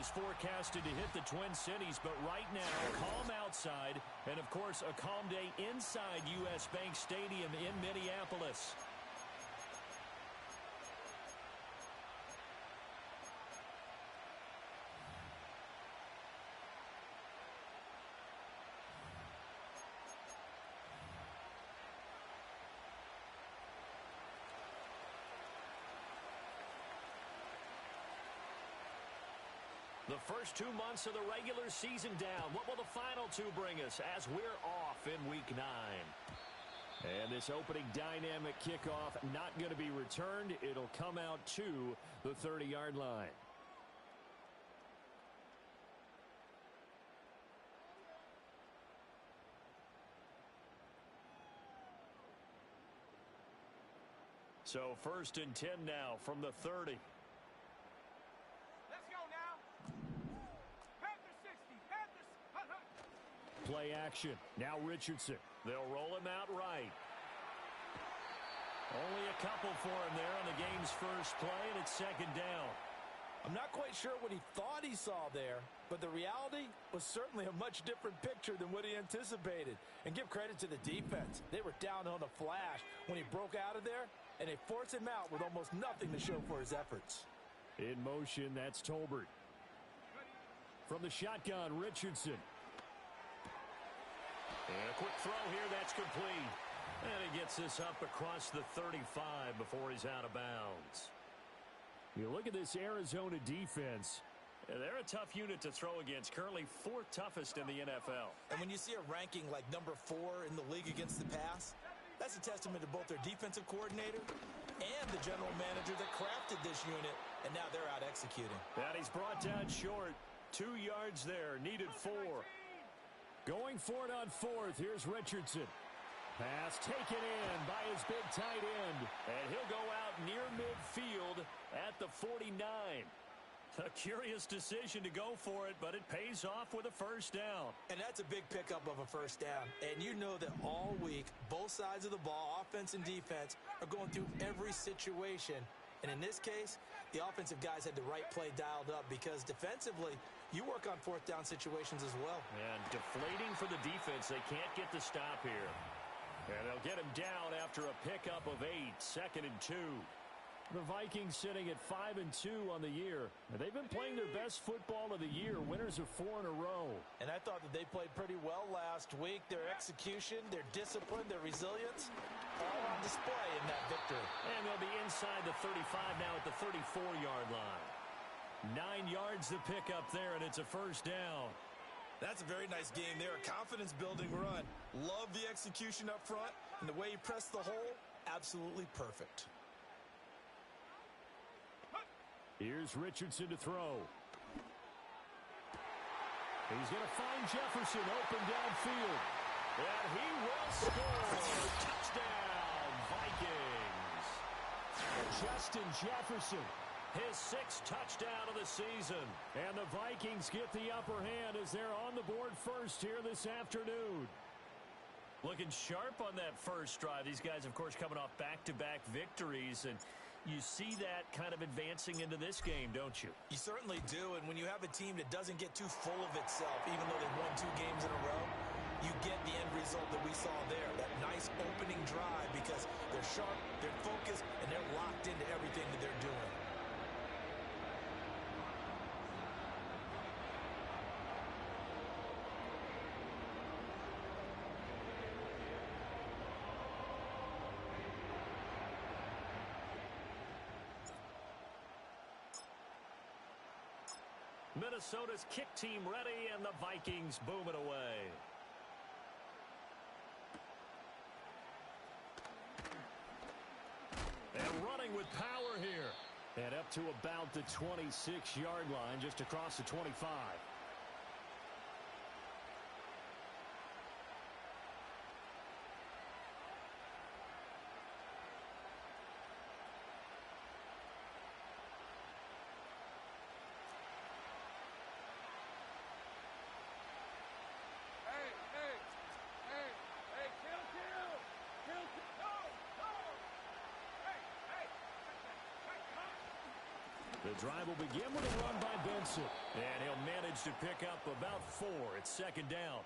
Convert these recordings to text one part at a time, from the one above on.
is forecasted to hit the Twin Cities, but right now, calm outside, and of course, a calm day inside U.S. Bank Stadium in Minneapolis. The first 2 months of the regular season down. What will the final two bring us as we're off in Week 9? And this opening dynamic kickoff not going to be returned. It'll come out to the 30-yard line. So 1st and 10 now from the 30. Play action. Now Richardson. They'll roll him out right. Only a couple for him there on the game's first play, and it's 2nd down. I'm not quite sure what he thought he saw there, but the reality was certainly a much different picture than what he anticipated. And give credit to the defense. They were down on a flash when he broke out of there, and they forced him out with almost nothing to show for his efforts. In motion, that's Tolbert. From the shotgun, Richardson. And a quick throw here, that's complete. And he gets this up across the 35 before he's out of bounds. You look at this Arizona defense. They're a tough unit to throw against, currently 4th toughest in the NFL. And when you see a ranking like number 4 in the league against the pass, that's a testament to both their defensive coordinator and the general manager that crafted this unit, and now they're out executing. And he's brought down short. 2 yards there, needed 4. Going for it on 4th. Here's Richardson. Pass taken in by his big tight end. And he'll go out near midfield at the 49. A curious decision to go for it, but it pays off with a 1st down. And that's a big pickup of a 1st down. And you know that all week, both sides of the ball, offense and defense, are going through every situation. And in this case, the offensive guys had the right play dialed up because defensively, you work on 4th down situations as well. And deflating for the defense. They can't get the stop here. And they'll get him down after a pickup of 8, 2nd and 2. The Vikings sitting at 5-2 on the year. They've been playing their best football of the year, winners of 4 in a row. And I thought that they played pretty well last week. Their execution, their discipline, their resilience, all on display in that victory. And they'll be inside the 35 now at the 34-yard line. 9 yards to pick up there, and it's a 1st down. That's a very nice game there, a confidence-building run. Love the execution up front, and the way he pressed the hole, absolutely perfect. Here's Richardson to throw. He's going to find Jefferson open downfield. And he will score. Touchdown, Vikings. Justin Jefferson, his 6th touchdown of the season. And the Vikings get the upper hand as they're on the board first here this afternoon. Looking sharp on that first drive. These guys, of course, coming off back-to-back victories, and you see that kind of advancing into this game, don't you? You certainly do, and when you have a team that doesn't get too full of itself, even though they've won 2 games in a row, you get the end result that we saw there, that nice opening drive, because they're sharp, they're focused, and they're locked into everything that they're doing. Minnesota's kick team ready, and the Vikings boom it away. And running with power here. And up to about the 26-yard line, just across the 25. The drive will begin with a run by Benson. And he'll manage to pick up about 4. It's second down.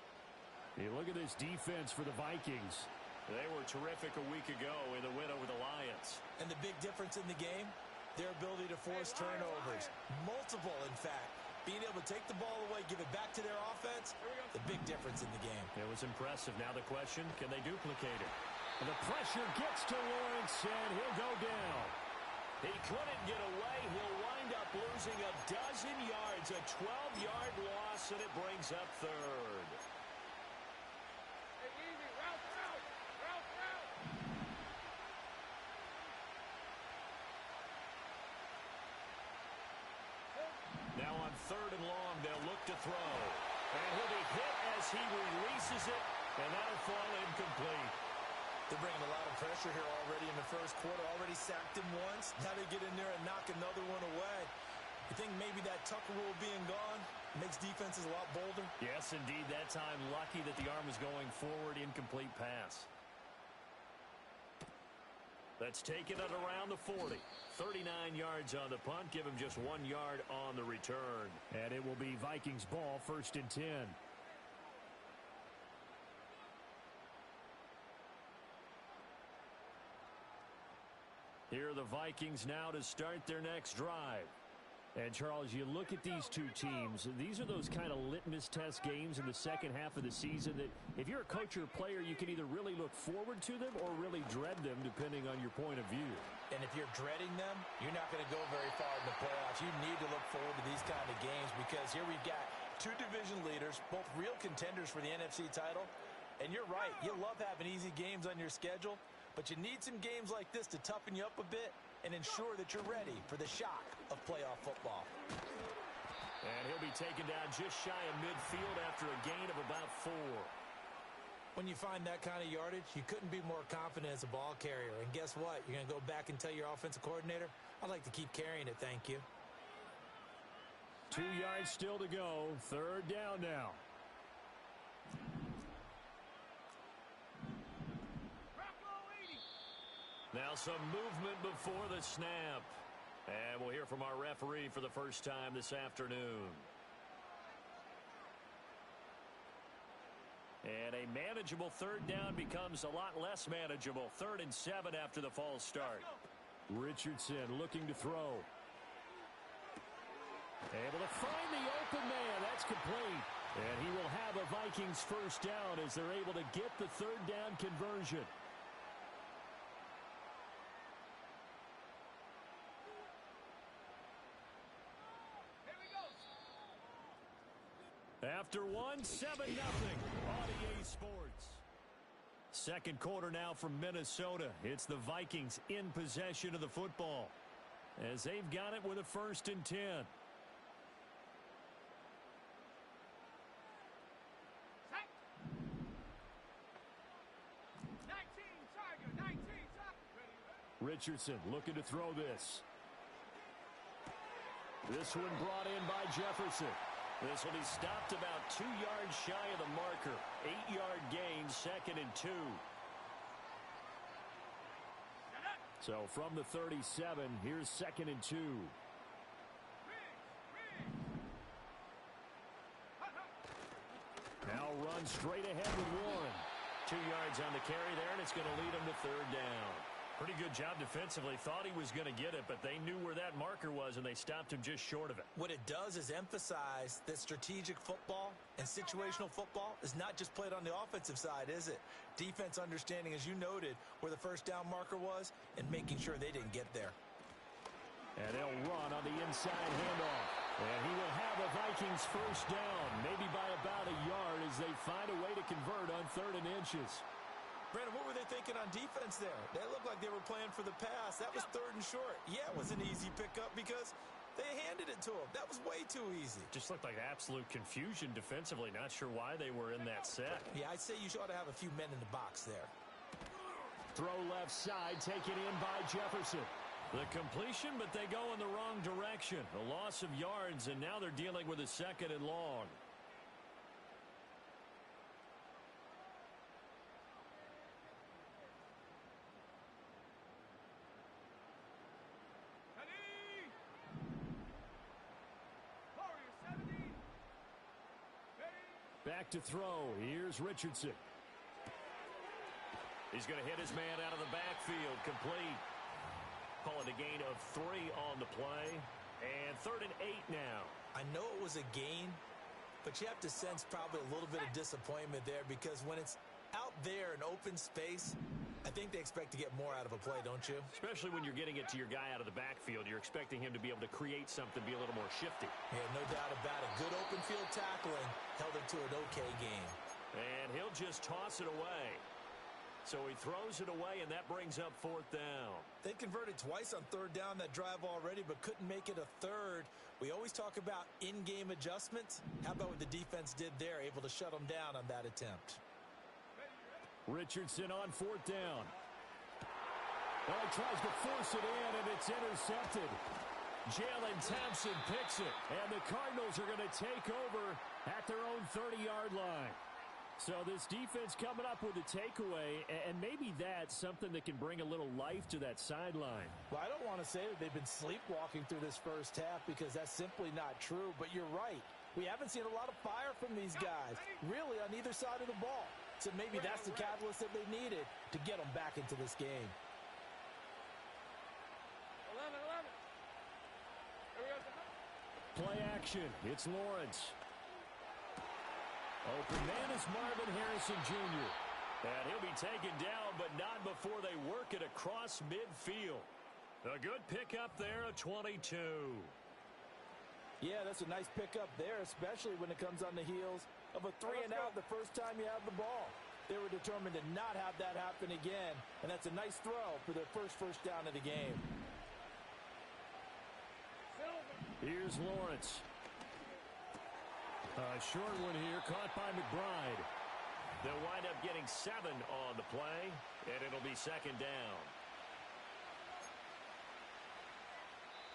You look at this defense for the Vikings. They were terrific a week ago in the win over the Lions. And the big difference in the game, their ability to force turnovers. Multiple, in fact. Being able to take the ball away, give it back to their offense, the big difference in the game. It was impressive. Now the question, can they duplicate it? And the pressure gets to Lawrence, and he'll go down. He couldn't get away. He'll wind up losing a dozen yards, a 12-yard loss, and it brings up third. Now on third and long, they'll look to throw. And he'll be hit as he releases it, and that'll fall incomplete. They're bringing a lot of pressure here already in the first quarter. Already sacked him once. Now they get in there and knock another one away. You think maybe that Tucker rule being gone makes defenses a lot bolder? Yes, indeed. That time, lucky that the arm was going forward. Incomplete pass. Let's take it at around the 40. 39 yards on the punt. Give him just 1 yard on the return. And it will be Vikings ball, first and 10. Here are the Vikings now to start their next drive. And, Charles, you look at these two teams, these are those kind of litmus test games in the second half of the season that if you're a coach or a player, you can either really look forward to them or really dread them, depending on your point of view. And if you're dreading them, you're not going to go very far in the playoffs. You need to look forward to these kind of games because here we've got two division leaders, both real contenders for the NFC title. And you're right, you love having easy games on your schedule, but you need some games like this to toughen you up a bit and ensure that you're ready for the shock of playoff football. And he'll be taken down just shy of midfield after a gain of about 4. When you find that kind of yardage, you couldn't be more confident as a ball carrier. And guess what? You're going to go back and tell your offensive coordinator, I'd like to keep carrying it, thank you. 2 yards still to go. Third down now. Now some movement before the snap. And we'll hear from our referee for the first time this afternoon. And a manageable third down becomes a lot less manageable. 3rd and 7 after the false start. Richardson looking to throw. Able to find the open man. That's complete. And he will have a Vikings first down as they're able to get the third down conversion. After 1, 7-0 on EA Sports. Second quarter now from Minnesota. It's the Vikings in possession of the football as they've got it with a 1st and 10. Richardson looking to throw this. This one brought in by Jefferson. This will be stopped about 2 yards shy of the marker. 8-yard gain, 2nd and 2. So from the 37, here's 2nd and 2. Now run straight ahead with Warren. 2 yards on the carry there, and it's going to lead him to third down. Pretty good job defensively. Thought he was going to get it, but they knew where that marker was, and they stopped him just short of it. What it does is emphasize that strategic football and situational football is not just played on the offensive side, is it? Defense understanding, as you noted, where the first down marker was and making sure they didn't get there. And they'll run on the inside handoff. And he will have a Vikings first down, maybe by about a yard as they find a way to convert on 3rd and inches. Brandon, what were they thinking on defense there? They looked like they were playing for the pass. That was 3rd and short. Yeah, it was an easy pickup because they handed it to him. That was way too easy. Just looked like absolute confusion defensively. Not sure why they were in that set. Yeah, I'd say you ought to have a few men in the box there. Throw left side, taken in by Jefferson. The completion, but they go in the wrong direction. A loss of yards, and now they're dealing with a 2nd and long. back to throw. Here's Richardson. He's going to hit his man out of the backfield. Complete. Call it a gain of 3 on the play. And 3rd and 8 now. I know it was a gain, but you have to sense probably a little bit of disappointment there because when it's out there in open space, I think they expect to get more out of a play, don't you? Especially when you're getting it to your guy out of the backfield. You're expecting him to be able to create something, be a little more shifty. Yeah, no doubt about it. Good open field tackling held it to an okay game. And he'll just toss it away. So he throws it away, and that brings up 4th down. They converted twice on 3rd down that drive already, but couldn't make it a 3rd. We always talk about in-game adjustments. How about what the defense did there, able to shut them down on that attempt? Richardson on 4th down. Well, he tries to force it in, and it's intercepted. Jalen Thompson picks it, and the Cardinals are going to take over at their own 30-yard line. So this defense coming up with a takeaway, and maybe that's something that can bring a little life to that sideline. Well, I don't want to say that they've been sleepwalking through this first half because that's simply not true, but you're right. We haven't seen a lot of fire from these guys, really on either side of the ball. So maybe that's the catalyst that they needed to get them back into this game. 11. Play action. It's Lawrence. Open man is Marvin Harrison Jr. And he'll be taken down, but not before they work it across midfield. A good pickup there, a 22. Yeah, that's a nice pickup there, especially when it comes on the heels of a 3-and-out the first time you have the ball. They were determined to not have that happen again, and that's a nice throw for their first down of the game. Here's Lawrence. A short one here, caught by McBride. They'll wind up getting 7 on the play, and it'll be 2nd down.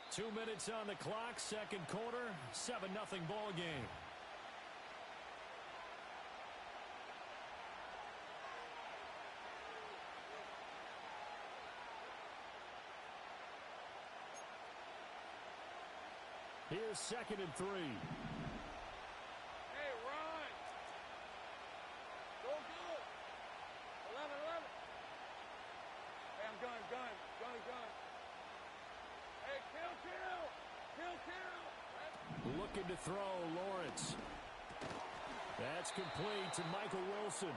2 minutes on the clock, 2nd quarter, 7-0 ball game. Here's 2nd and 3. Looking to throw, Lawrence. That's complete to Michael Wilson.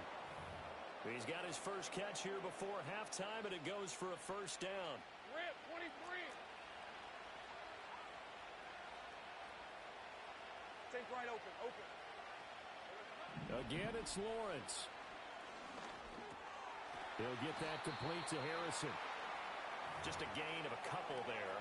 He's got his first catch here before halftime, and it goes for a 1st down. Rip, 23. Take right open. Again, it's Lawrence. He'll get that complete to Harrison. Just a gain of a couple there,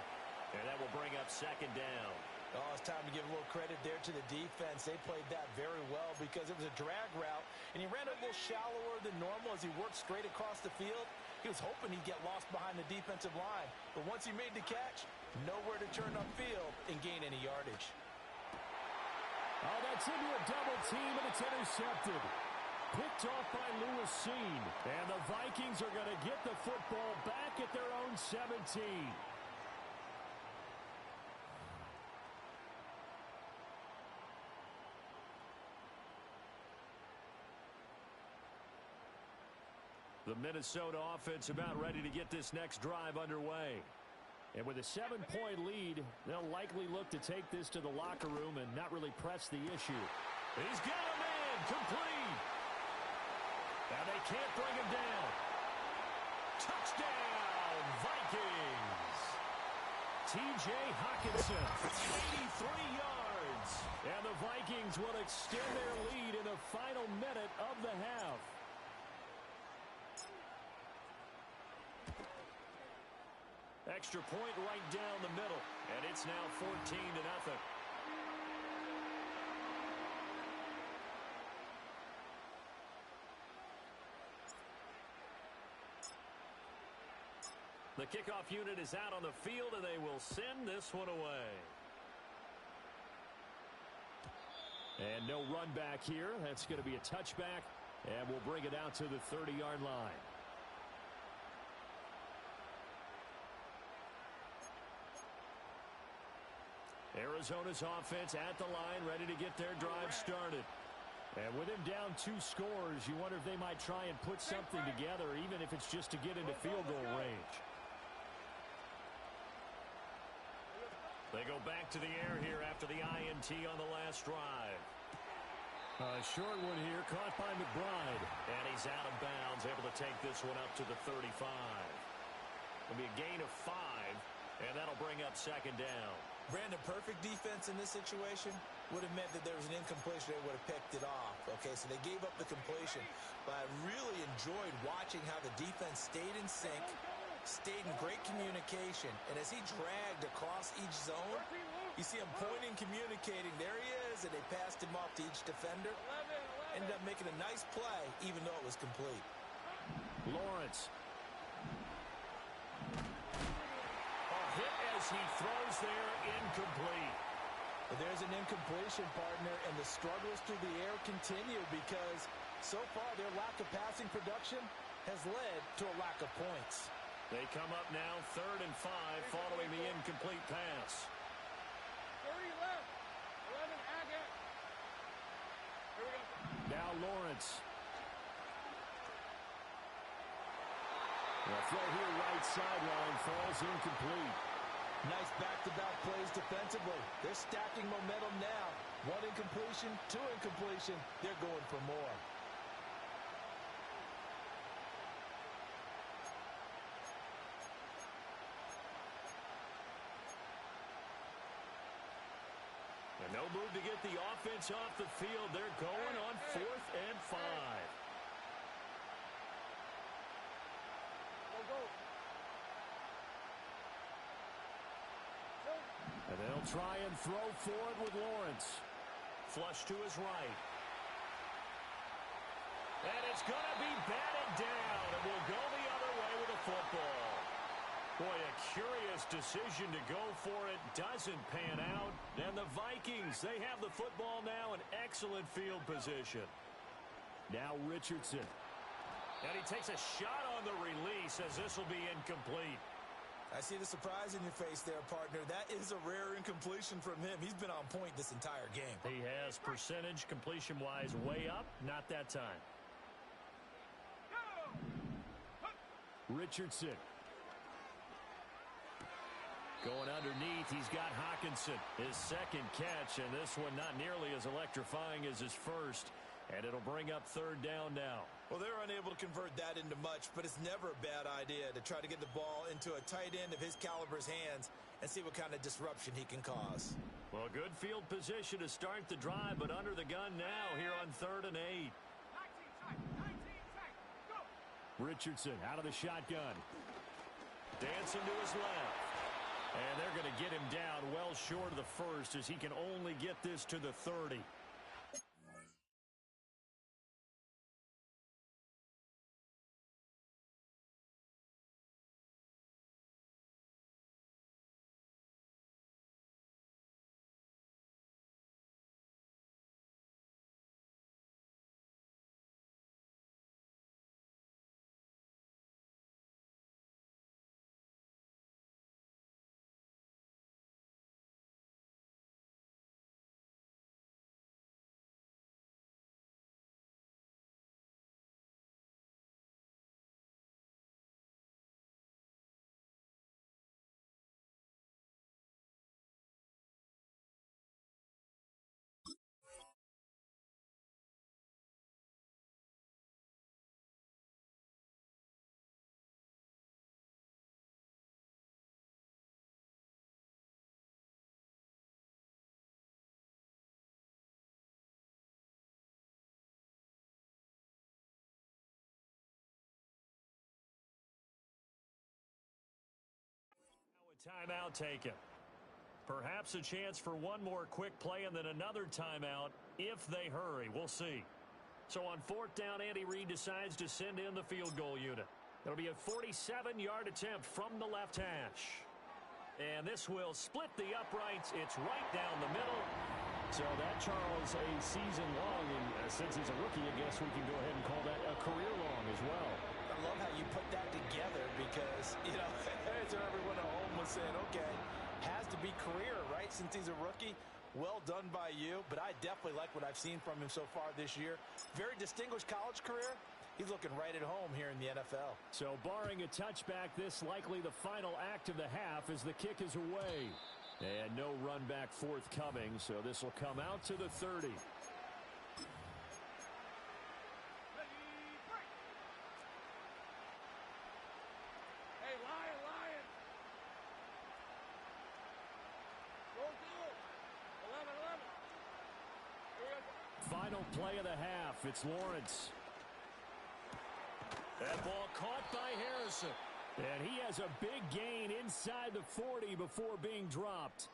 and that will bring up 2nd down. Oh, it's time to give a little credit there to the defense. They played that very well because it was a drag route, and he ran a little shallower than normal as he worked straight across the field. He was hoping he'd get lost behind the defensive line, but once he made the catch, nowhere to turn upfield and gain any yardage. Oh, that's into a double team, and it's intercepted. Picked off by Lewis Seen, and the Vikings are going to get the football back at their own 17. The Minnesota offense about ready to get this next drive underway. And with a 7-point lead, they'll likely look to take this to the locker room and not really press the issue. He's got a man complete. Now they can't bring him down. Touchdown, Vikings. T.J. Hockenson, 83 yards. And the Vikings will extend their lead in the final minute of the half. Extra point right down the middle, and it's now 14-0. The kickoff unit is out on the field, and they will send this one away. And no run back here. That's going to be a touchback, and we'll bring it out to the 30-yard line. Arizona's offense at the line, ready to get their drive started. And with him down 2 scores, you wonder if they might try and put something together, even if it's just to get into field goal range. They go back to the air here after the INT on the last drive. A short one here, caught by McBride. And he's out of bounds, able to take this one up to the 35. It'll be a gain of 5, and that'll bring up second down. Brandon, perfect defense in this situation would have meant that there was an incompletion. They would have picked it off. Okay, so they gave up the completion. But I really enjoyed watching how the defense stayed in sync, stayed in great communication. And as he dragged across each zone, you see him pointing, communicating. There he is, and they passed him off to each defender. Ended up making a nice play, even though it was complete. Lawrence. A hit as he throws there, incomplete. But there's an incompletion, partner, and the struggles through the air continue because so far their lack of passing production has led to a lack of points. They come up now 3rd and 5 following the incomplete pass. 30 left. 11 Agate. Here we go. Now Lawrence. The throw here right sideline falls incomplete. Nice back-to-back plays defensively. They're stacking momentum now. 1 incompletion, 2 incompletion. They're going for more. And no move to get the offense off the field. They're going on 4th and 5. Go. And they'll try and throw for it with Lawrence. Flush to his right. And it's going to be batted down. And will go the other way with the football. Boy, a curious decision to go for it. Doesn't pan out. And the Vikings, they have the football now in excellent field position. Now Richardson. And he takes a shot on the release as this will be incomplete. I see the surprise in your face there, partner. That is a rare incompletion from him. He's been on point this entire game. He has percentage completion-wise way up. Not that time. Richardson. Going underneath, he's got Hawkinson. His second catch, and this one not nearly as electrifying as his first. And it'll bring up 3rd down now. Well, they're unable to convert that into much, but it's never a bad idea to try to get the ball into a tight end of his caliber's hands and see what kind of disruption he can cause. Well, good field position to start the drive, but under the gun now here on 3rd and 8. 19 seconds. Go. Richardson out of the shotgun. Dancing to his left. And they're going to get him down well short of the first as he can only get this to the 30. Timeout taken. Perhaps a chance for one more quick play and then another timeout if they hurry. We'll see. So on 4th down, Andy Reid decides to send in the field goal unit. It'll be a 47-yard attempt from the left hash. And this will split the uprights. It's right down the middle. So that, Charles, a season long. And since he's a rookie, I guess we can go ahead and call that a career long as well. I love how you put that together because, you know, everyone at home was saying, okay, has to be career, right, since he's a rookie. well done by you, but I definitely like what I've seen from him so far this year. Very distinguished college career. He's looking right at home here in the NFL. So barring a touchback, this likely the final act of the half as the kick is away. And no run back forthcoming, so this will come out to the 30. Hey, Lion. Go. 11. Here we go. Final play of the half. It's Lawrence. That ball caught by Harrison. And he has a big gain inside the 40 before being dropped.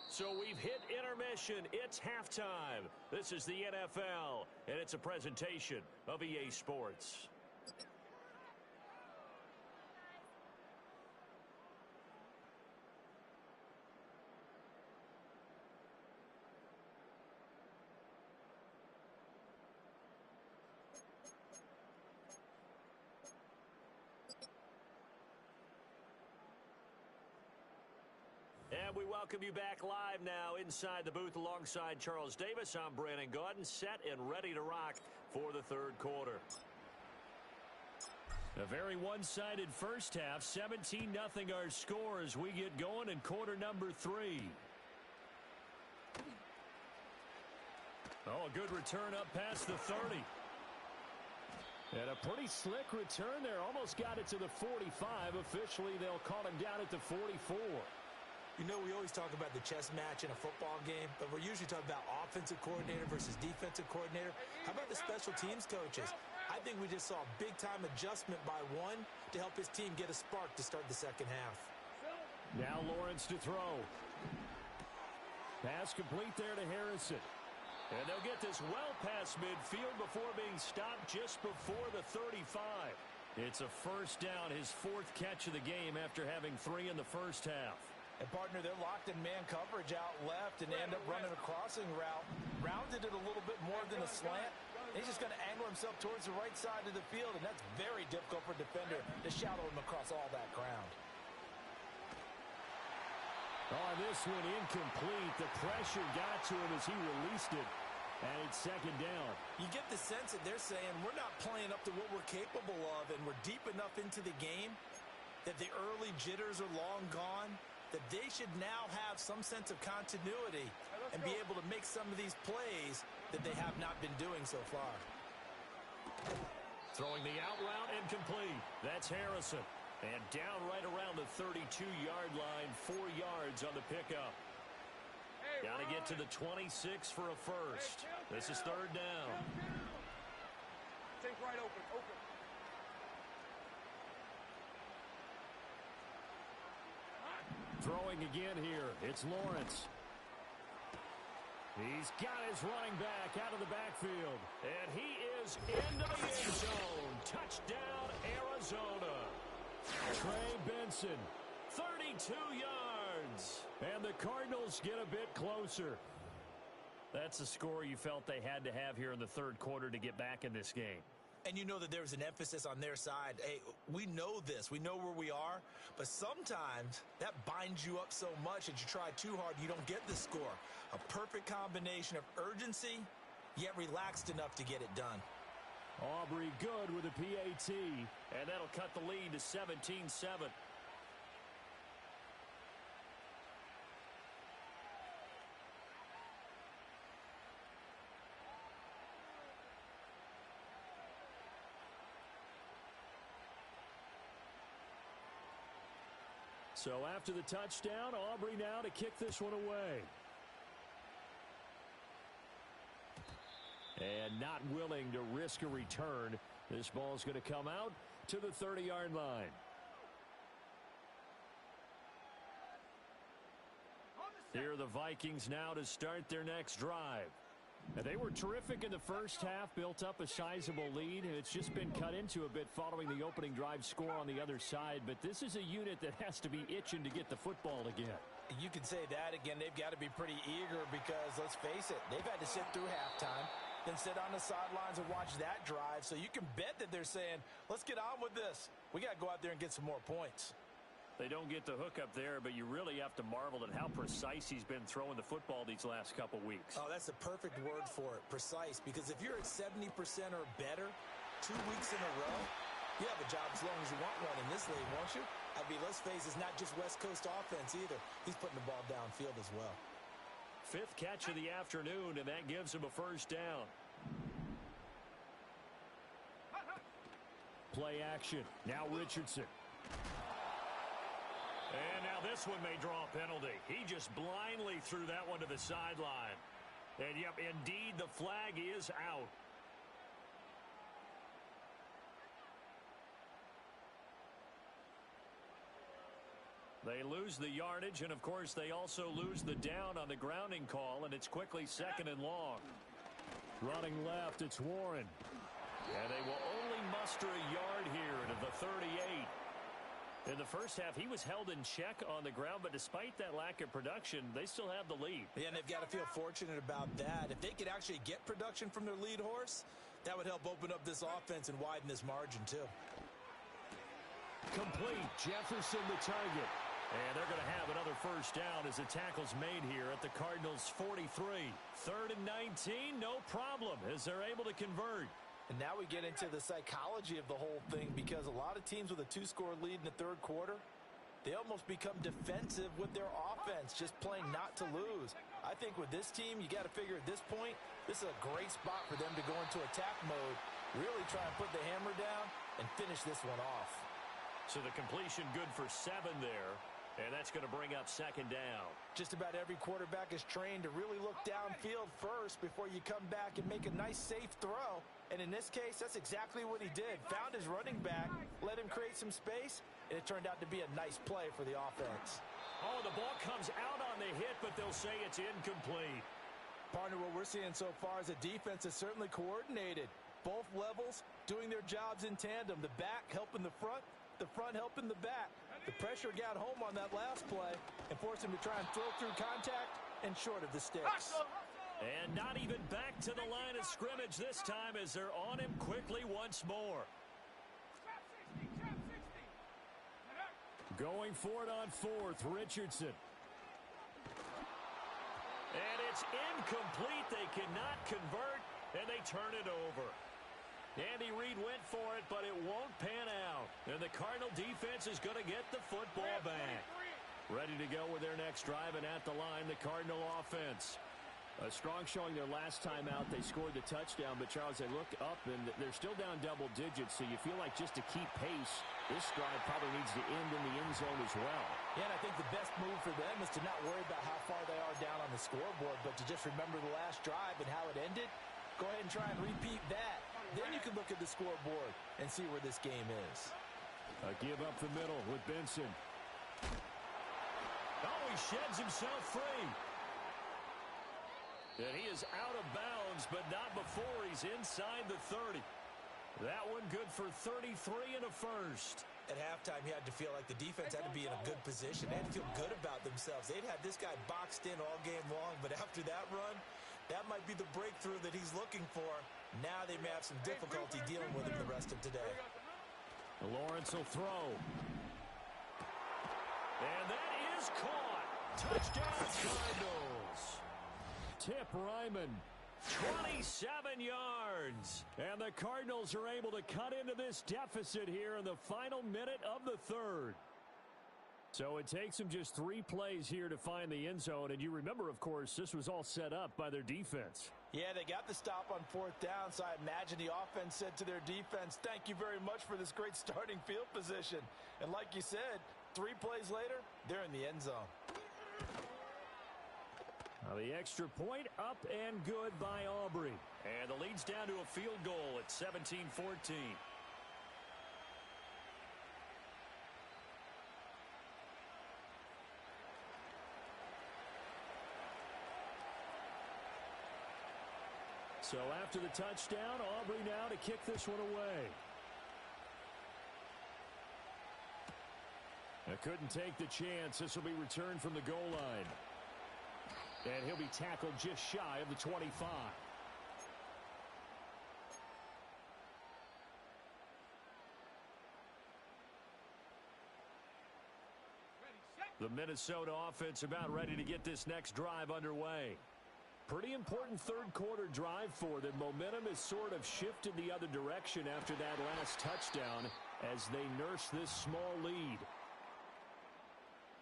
So we've hit intermission. It's halftime. This is the NFL, and it's a presentation of EA Sports. And we welcome you back live now inside the booth alongside Charles Davis. I'm Brandon Gaudin, set and ready to rock for the third quarter. A very one-sided first half, 17-0 our score as we get going in quarter number 3. Oh, a good return up past the 30. And a pretty slick return there. Almost got it to the 45. Officially, they'll call him down at the 44. You know, we always talk about the chess match in a football game, but we're usually talking about offensive coordinator versus defensive coordinator. How about the special teams coaches? I think we just saw a big-time adjustment by one to help his team get a spark to start the second half. Now Lawrence to throw. Pass complete there to Harrison. And they'll get this well past midfield before being stopped just before the 35. It's a first down, his 4th catch of the game after having 3 in the first half. And, partner, they're locked in man coverage out left, and they end up running a crossing route. Rounded it a little bit more than a slant. And he's just going to angle himself towards the right side of the field, and that's very difficult for a defender to shadow him across all that ground. Oh, this one incomplete. The pressure got to him as he released it, and it's second down. You get the sense that they're saying we're not playing up to what we're capable of, and we're deep enough into the game that the early jitters are long gone, that they should now have some sense of continuity and be able to make some of these plays that they have not been doing so far. Throwing the out route incomplete. That's Harrison. And down right around the 32-yard line, 4 yards on the pickup. Got to get to the 26 for a first. This is third down. Take right open. Throwing again here. It's Lawrence. He's got his running back out of the backfield. And he is into the end zone. Touchdown, Arizona. Trey Benson, 32 yards. And the Cardinals get a bit closer. That's the score you felt they had to have here in the third quarter to get back in this game. And you know that there's an emphasis on their side. Hey, we know this. We know where we are. But sometimes that binds you up so much that you try too hard, you don't get the score. A perfect combination of urgency, yet relaxed enough to get it done. Aubrey good with a PAT. And that'll cut the lead to 17-7. So after the touchdown, Aubrey now to kick this one away. And not willing to risk a return. This ball's going to come out to the 30-yard line. Here are the Vikings now to start their next drive. Now, they were terrific in the first half, built up a sizable lead, and it's just been cut into a bit following the opening drive score on the other side. But this is a unit that has to be itching to get the football again. You can say that again. They've got to be pretty eager because, let's face it, they've had to sit through halftime, then sit on the sidelines and watch that drive. So you can bet that they're saying, let's get on with this. We got to go out there and get some more points. They don't get the hook up there, but you really have to marvel at how precise he's been throwing the football these last couple weeks. Oh, that's the perfect word for it, precise. Because if you're at 70% or better 2 weeks in a row, you have a job as long as you want one in this league, won't you? I mean, let's face it, it's not just West Coast offense either. He's putting the ball downfield as well. 5th catch of the afternoon, and that gives him a first down. Play action. Now Richardson. And now this one may draw a penalty. He just blindly threw that one to the sideline. And, yep, indeed, the flag is out. They lose the yardage, and, of course, they also lose the down on the grounding call, and it's quickly 2nd and long. Running left, it's Warren. And they will only muster a yard here to the 38. In the first half, he was held in check on the ground, but despite that lack of production, they still have the lead. Yeah, and they've got to feel fortunate about that. If they could actually get production from their lead horse, that would help open up this offense and widen this margin, too. Complete. Jefferson the target. And they're going to have another first down as the tackle's made here at the Cardinals' 43. 3rd and 19, no problem, as they're able to convert. And now we get into the psychology of the whole thing, because a lot of teams with a 2-score lead in the 3rd quarter, they almost become defensive with their offense, just playing not to lose. I think with this team, you got to figure at this point, this is a great spot for them to go into attack mode, really try and put the hammer down and finish this one off. So the completion good for 7 there. And that's going to bring up 2nd down. Just about every quarterback is trained to really look downfield first before you come back and make a nice, safe throw. And in this case, that's exactly what he did. Found his running back, let him create some space, and it turned out to be a nice play for the offense. Oh, the ball comes out on the hit, but they'll say it's incomplete. Partner, what we're seeing so far is the defense is certainly coordinated. Both levels doing their jobs in tandem. The back helping the front helping the back. The pressure got home on that last play and forced him to try and throw through contact and short of the sticks. And not even back to the line of scrimmage this time as they're on him quickly once more. Going for it on 4th, Richardson. And it's incomplete. They cannot convert, and they turn it over. Andy Reid went for it, but it won't pan out. And the Cardinal defense is going to get the football back. Ready to go with their next drive, and at the line, the Cardinal offense. A strong showing their last time out. They scored the touchdown, but, Charles, they look up, and they're still down double digits, so you feel like just to keep pace, this drive probably needs to end in the end zone as well. Yeah, and I think the best move for them is to not worry about how far they are down on the scoreboard, but to just remember the last drive and how it ended. Go ahead and try and repeat that. Then you can look at the scoreboard and see where this game is. A give up the middle with Benson. Oh, he sheds himself free. And he is out of bounds, but not before he's inside the 30. That one good for 33 and a first. At halftime, you had to feel like the defense had to be in a good position. They had to feel good about themselves. They'd had this guy boxed in all game long, but after that run, that might be the breakthrough that he's looking for. Now they may have some difficulty dealing with him the rest of today. Lawrence will throw. And that is caught. Touchdown Cardinals. Tip Ryman. 27 yards. And the Cardinals are able to cut into this deficit here in the final minute of the 3rd. So it takes them just 3 plays here to find the end zone. And you remember, of course, this was all set up by their defense. Yeah, they got the stop on 4th down, so I imagine the offense said to their defense, thank you very much for this great starting field position. And like you said, 3 plays later, they're in the end zone. Now the extra point up and good by Aubrey. And the lead's down to a field goal at 17-14. So after the touchdown, Aubrey now to kick this one away. I couldn't take the chance. This will be returned from the goal line. And he'll be tackled just shy of the 25. The Minnesota offense about ready to get this next drive underway. Pretty important third quarter drive for them. Momentum has sort of shifted the other direction after that last touchdown as they nurse this small lead.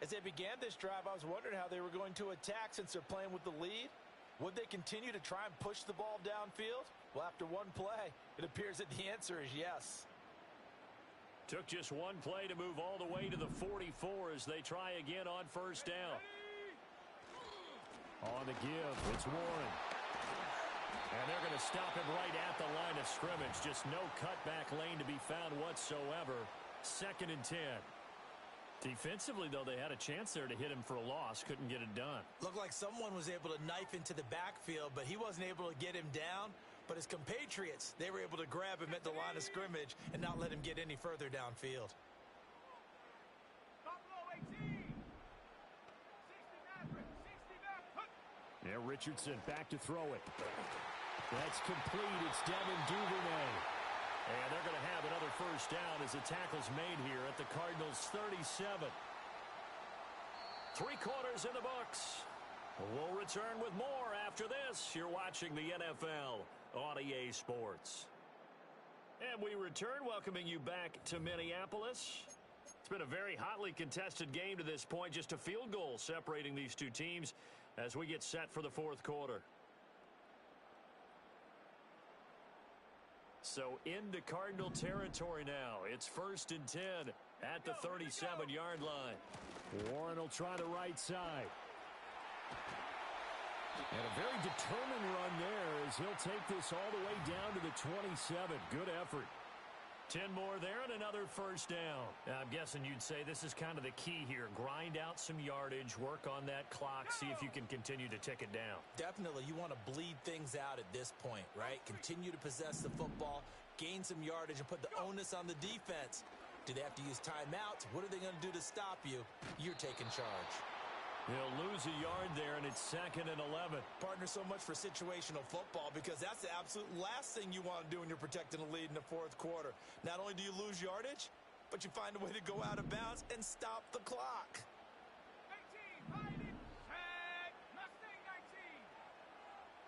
As they began this drive, I was wondering how they were going to attack since they're playing with the lead. Would they continue to try and push the ball downfield? Well, after one play, it appears that the answer is yes. Took just one play to move all the way to the 44 as they try again on first down. On the give, it's Warren. And they're going to stop him right at the line of scrimmage. Just no cutback lane to be found whatsoever. 2nd and 10. Defensively, though, they had a chance there to hit him for a loss. Couldn't get it done. Looked like someone was able to knife into the backfield, but he wasn't able to get him down. But his compatriots, they were able to grab him at the line of scrimmage and not let him get any further downfield. Yeah, Richardson back to throw it. That's complete. It's Devin Duvernay. And they're going to have another first down as the tackle's made here at the Cardinals' 37. 3 quarters in the books. We'll return with more after this. You're watching the NFL on EA Sports. And we return, welcoming you back to Minneapolis. It's been a very hotly contested game to this point. Just a field goal separating these two teams as we get set for the 4th quarter. So into Cardinal territory now. It's 1st and 10 at the 37-yard line. Warren will try the right side. And a very determined run there as he'll take this all the way down to the 27. Good effort. 10 more there and another first down. Now, I'm guessing you'd say this is kind of the key here. Grind out some yardage, work on that clock, see if you can continue to tick it down. Definitely, you want to bleed things out at this point, right? Continue to possess the football, gain some yardage, and put the onus on the defense. Do they have to use timeouts? What are they going to do to stop you? You're taking charge. He'll lose a yard there, and it's 2nd and 11. Partner, so much for situational football because that's the absolute last thing you want to do when you're protecting a lead in the 4th quarter. Not only do you lose yardage, but you find a way to go out of bounds and stop the clock. 19, tag, Mustang 19.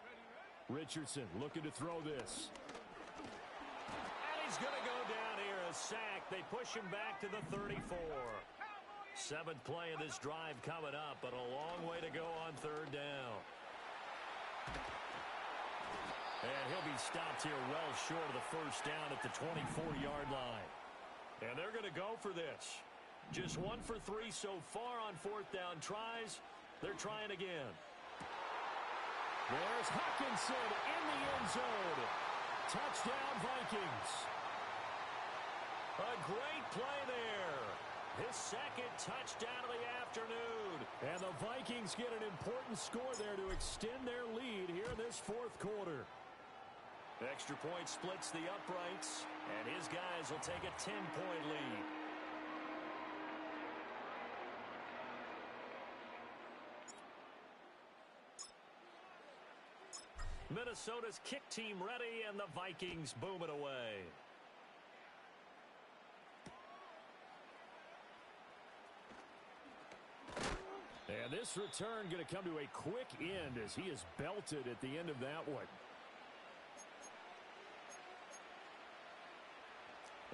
Ready. Richardson looking to throw this. And he's going to go down here, a sack. They push him back to the 34. 7th play of this drive coming up, but a long way to go on 3rd down. And he'll be stopped here well short of the first down at the 24-yard line. And they're going to go for this. Just 1 for 3 so far on 4th down tries. They're trying again. There's Hawkinson in the end zone. Touchdown, Vikings. A great play there. His 2nd touchdown of the afternoon. And the Vikings get an important score there to extend their lead here in this 4th quarter. Extra point splits the uprights, and his guys will take a 10-point lead. Minnesota's kick team ready, and the Vikings boom it away. And this return going to come to a quick end as he is belted at the end of that one.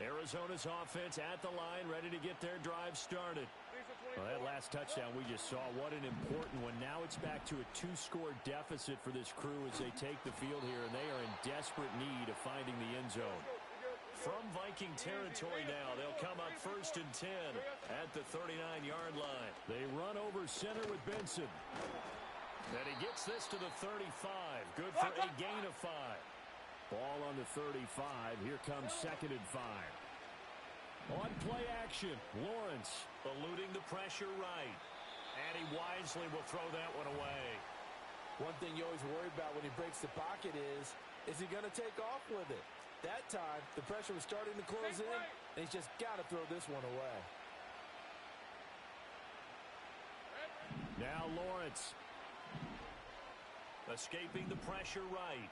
Arizona's offense at the line, ready to get their drive started. Well, that last touchdown we just saw, what an important one. Now it's back to a 2-score deficit for this crew as they take the field here, and they are in desperate need of finding the end zone. From Viking territory now, they'll come up 1st and 10 at the 39-yard line. They run over center with Benson. And he gets this to the 35. Good for a gain of 5. Ball on the 35. Here comes 2nd and 5. On play action, Lawrence eluding the pressure right. And he wisely will throw that one away. One thing you always worry about when he breaks the pocket is he going to take off with it? That time, the pressure was starting to close in, and he's just got to throw this one away. Now Lawrence. Escaping the pressure right.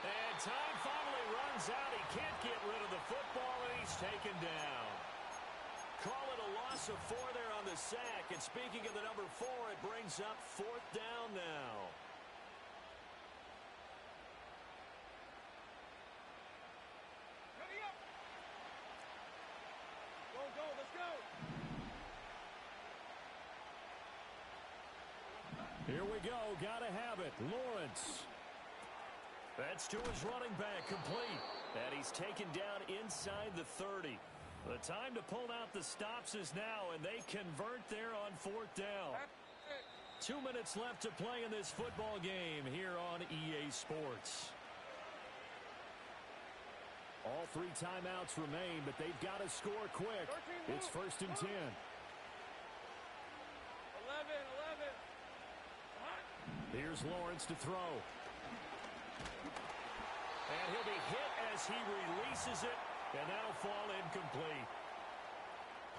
And time finally runs out. He can't get rid of the football, and he's taken down. Call it a loss of 4 there on the sack. And speaking of the number 4, it brings up 4th down now. Ready up. Go, let's go. Here we go. Gotta have it. Lawrence. That's to his running back, complete. And he's taken down inside the 30. The time to pull out the stops is now, and they convert there on 4th down. 2 minutes left to play in this football game here on EA Sports. All 3 timeouts remain, but they've got to score quick. It's 1st and 10. 11. Here's Lawrence to throw. And he'll be hit as he releases it, and that'll fall incomplete.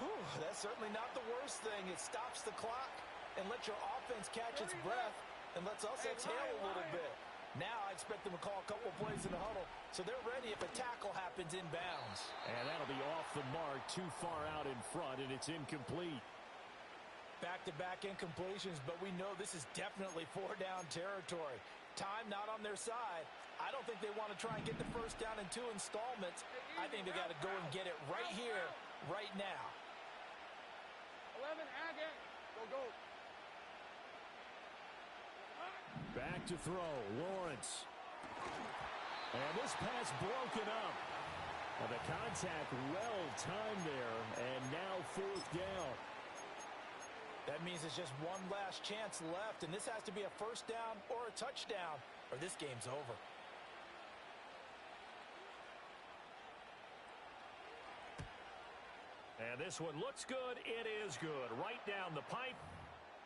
Whew, that's certainly not the worst thing. It stops the clock and lets your offense catch its breath and lets us exhale a little bit. Now I expect them to call a couple plays in the huddle, so they're ready if a tackle happens inbounds. And that'll be off the mark, too far out in front, and it's incomplete. Back-to-back incompletions, but we know this is definitely 4-down territory. Time not on their side. I don't think they want to try and get the first down in 2 installments. I think they got to go and get it right here, right now. 11, again. Go. Back to throw, Lawrence. And this pass broken up. Well, the contact well timed there, and now 4th down. That means it's just one last chance left, and this has to be a first down or a touchdown, or this game's over. And this one looks good. It is good. Right down the pipe.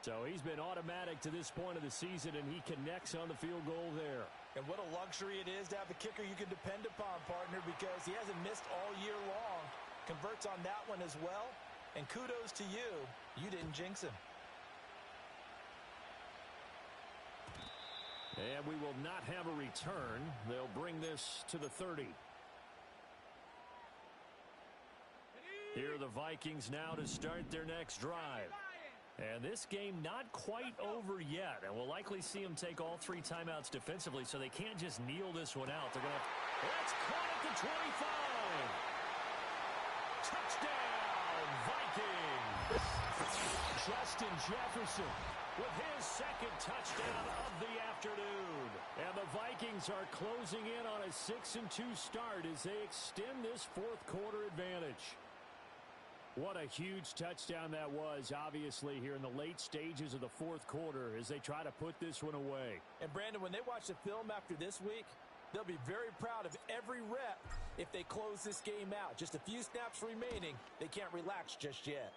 So he's been automatic to this point of the season, and he connects on the field goal there. And what a luxury it is to have a kicker you can depend upon, partner, because he hasn't missed all year long. Converts on that one as well. And kudos to you. You didn't jinx him. And we will not have a return. They'll bring this to the 30. Here are the Vikings now to start their next drive. And this game not quite over yet. And we'll likely see them take all 3 timeouts defensively, so they can't just kneel this one out. They're going to... That's caught at the 25. Touchdown, Vikings. Justin Jefferson with his 2nd touchdown of the afternoon. And the Vikings are closing in on a 6-2 start as they extend this 4th quarter advantage. What a huge touchdown that was, obviously, here in the late stages of the 4th quarter as they try to put this one away. And, Brandon, when they watch the film after this week, they'll be very proud of every rep if they close this game out. Just a few snaps remaining. They can't relax just yet.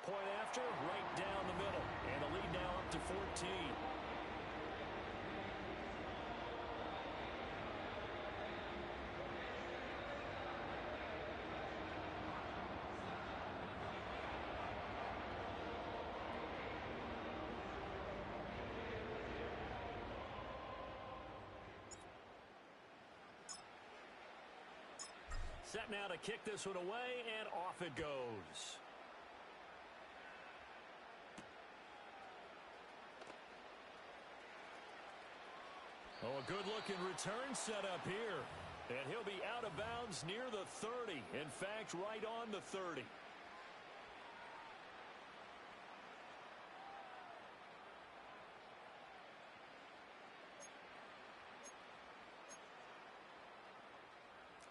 Point after, right down the middle. And the lead now up to 14. Set now to kick this one away, and off it goes. Oh, a good-looking return set up here. And he'll be out of bounds near the 30. In fact, right on the 30.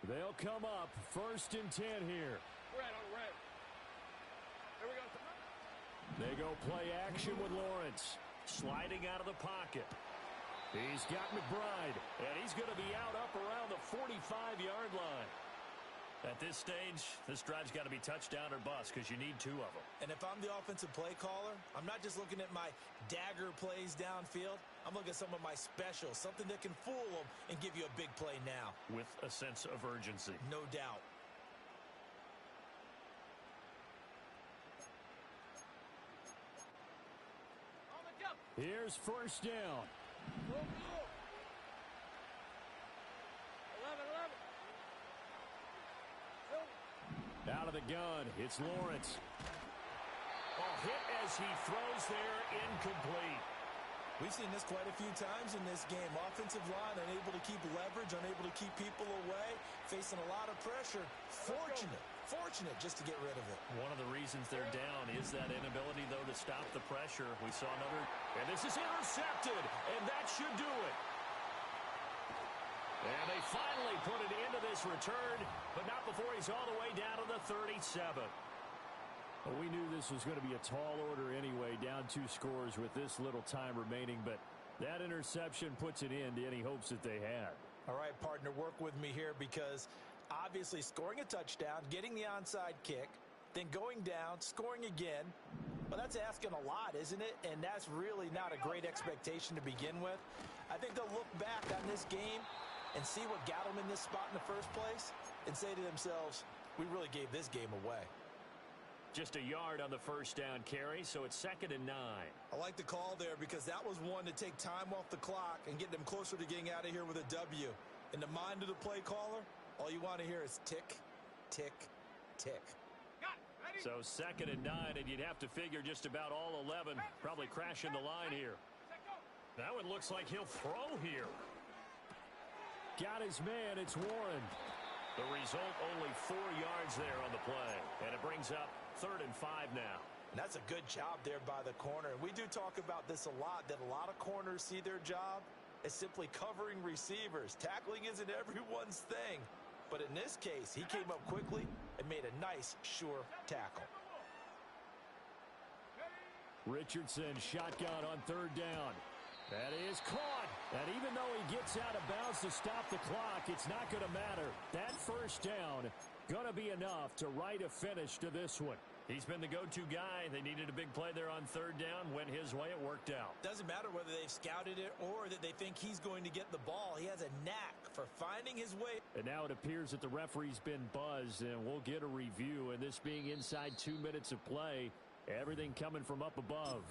They'll come up 1st and 10 here. Red on red. Here we go. They go play action with Lawrence. Sliding out of the pocket. He's got McBride. And he's going to be out up around the 45-yard line. At this stage, this drive's got to be touchdown or bust because you need 2 of them. And if I'm the offensive play caller, I'm not just looking at my dagger plays downfield. I'm looking at some of my specials, something that can fool them and give you a big play now. With a sense of urgency. No doubt. On the jump. Here's 1st down. Go. 11. Out of the gun, it's Lawrence. Oh, hit as he throws there, incomplete. We've seen this quite a few times in this game. Offensive line unable to keep leverage, unable to keep people away, facing a lot of pressure. Fortunate just to get rid of it. One of the reasons they're down is that inability, though, to stop the pressure. We saw another, and this is intercepted, and that should do it. And they finally put it into this return, but not before he's all the way down to the 37. Well, we knew this was going to be a tall order anyway, down 2 scores with this little time remaining, but that interception puts an end to any hopes that they had. All right, partner, work with me here because obviously scoring a touchdown, getting the onside kick, then going down, scoring again, well, that's asking a lot, isn't it? And that's really not a great expectation to begin with. I think they'll look back on this game and see what got them in this spot in the first place and say to themselves, we really gave this game away. Just a yard on the first down carry, so it's 2nd and 9. I like the call there because that was one to take time off the clock and get them closer to getting out of here with a W. In the mind of the play caller, all you want to hear is tick, tick, tick. So 2nd and 9, and you'd have to figure just about all 11 probably crashing the line here. That one looks like he'll throw here. Got his man, it's Warren. The result, only 4 yards there on the play, and it brings up 3rd and 5 now. And that's a good job there by the corner. And we do talk about this a lot, that a lot of corners see their job as simply covering receivers. Tackling isn't everyone's thing. But in this case, he came up quickly and made a nice, sure tackle. Richardson, shotgun on 3rd down. That is caught. And even though he gets out of bounds to stop the clock, it's not going to matter. That first down going to be enough to write a finish to this one. He's been the go-to guy. They needed a big play there on 3rd down. Went his way. It worked out. Doesn't matter whether they've scouted it or that they think he's going to get the ball. He has a knack for finding his way. And now it appears that the referee's been buzzed, and we'll get a review. And this being inside 2 minutes of play, everything coming from up above.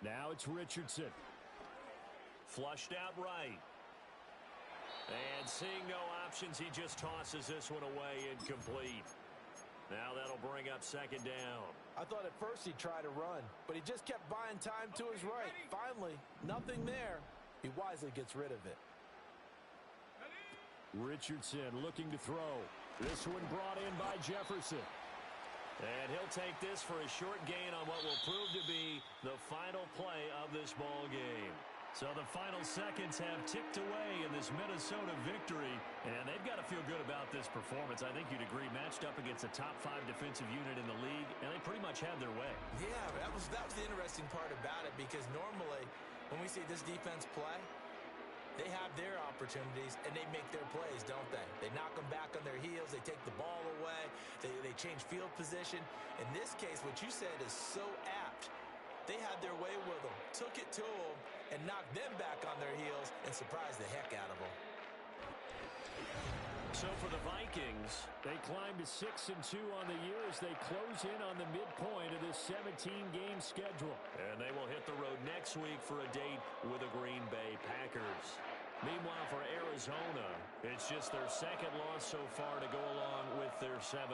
Now it's Richardson. Flushed out right. And seeing no options, he just tosses this one away, incomplete. Now that'll bring up 2nd down. I thought at first he'd try to run, but he just kept buying time to his right. Finally, nothing there. He wisely gets rid of it. Richardson looking to throw. This one brought in by Jefferson. And he'll take this for a short gain on what will prove to be the final play of this ball game. So the final seconds have ticked away in this Minnesota victory, and they've got to feel good about this performance. I think you'd agree, matched up against a top 5 defensive unit in the league, and they pretty much had their way. Yeah, that was the interesting part about it, because normally when we see this defense play, they have their opportunities, and they make their plays, don't they? They knock them back on their heels. They take the ball away. They change field position. In this case, what you said is so apt. They had their way with them, took it to them, and knocked them back on their heels and surprised the heck out of them. So for the Vikings, they climb to 6-2 on the year as they close in on the midpoint of this 17-game schedule. And they will hit the road next week for a date with the Green Bay Packers. Meanwhile, for Arizona, it's just their 2nd loss so far to go along with their 7th.